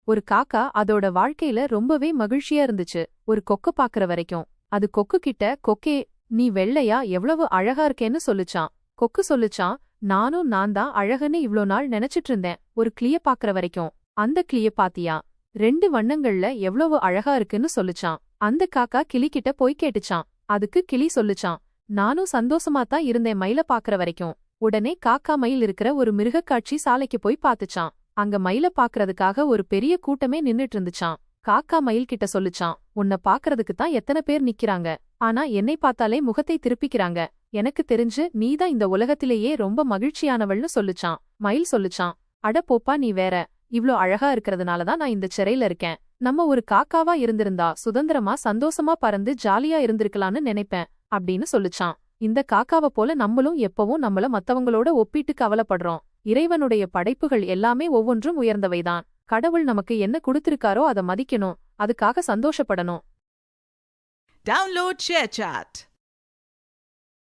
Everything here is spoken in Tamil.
ஒரு காக்கா அதோட வாழ்க்கையில ரொம்பவே மகிழ்ச்சியா இருந்துச்சு. ஒரு கொக்கு பாக்குற வரைக்கும். அது கொக்கு கிட்ட, கொக்கே, நீ வெள்ளையா எவ்வளவு அழகா இருக்கேன்னு சொல்லுச்சான். கொக்கு சொல்லுச்சான், நானும் நான் தான் அழகுன்னு இவ்ளோ நாள் நினைச்சிட்டு இருந்தேன், ஒரு கிளிய பாக்குற வரைக்கும். அந்த கிளிய பாத்தியா? 2 வண்ணங்கள்ல எவ்வளவு அழகா இருக்குன்னு சொல்லுச்சான். அந்த காக்கா கிளி கிட்ட போய் கேட்டுச்சான். அதுக்கு கிளி சொல்லுச்சான், நானும் சந்தோஷமாத்தான் இருந்தேன் மயில பாக்குற வரைக்கும். உடனே காக்கா மயில் இருக்கிற ஒரு மிருகக்காட்சி சாலைக்கு போய் பாத்துச்சான். அங்க மயில பாக்குறதுக்காக ஒரு பெரிய கூட்டமே நின்னுட்டு இருந்துச்சான். காக்கா மயில் கிட்ட சொல்லுச்சான், உன்னை பாக்குறதுக்கு தான் எத்தனை பேர் நிக்கிறாங்க, ஆனா என்னை பார்த்தாலே முகத்தை திருப்பிக்கிறாங்க. எனக்கு தெரிஞ்சு நீதான் இந்த உலகத்திலேயே ரொம்ப மகிழ்ச்சியானவள்னு சொல்லுச்சான். மயில் சொல்லுச்சான், அட போப்பா, நீ வேற. இவ்ளோ அழகா இருக்கறதுனாலதான் நான் இந்த சிறையில இருக்கேன். நம்ம ஒரு காக்காவா இருந்திருந்தா சுதந்திரமா சந்தோஷமா பறந்து ஜாலியா இருந்திருக்கலான்னு நினைப்பேன் அப்படின்னு சொல்லுச்சான். இந்த காக்காவ போல நம்மளும் எப்பவும் நம்மள மத்தவங்களோட ஒப்பிட்டு கவலைப்படுறோம். இறைவனுடைய படைப்புகள் எல்லாமே ஒவ்வொன்றும் உயர்ந்தவைதான். கடவுள் நமக்கு என்ன கொடுத்திருக்காரோ அதை மதிக்கணும், அதுக்காக சந்தோஷப்படணும். Download ShareChat.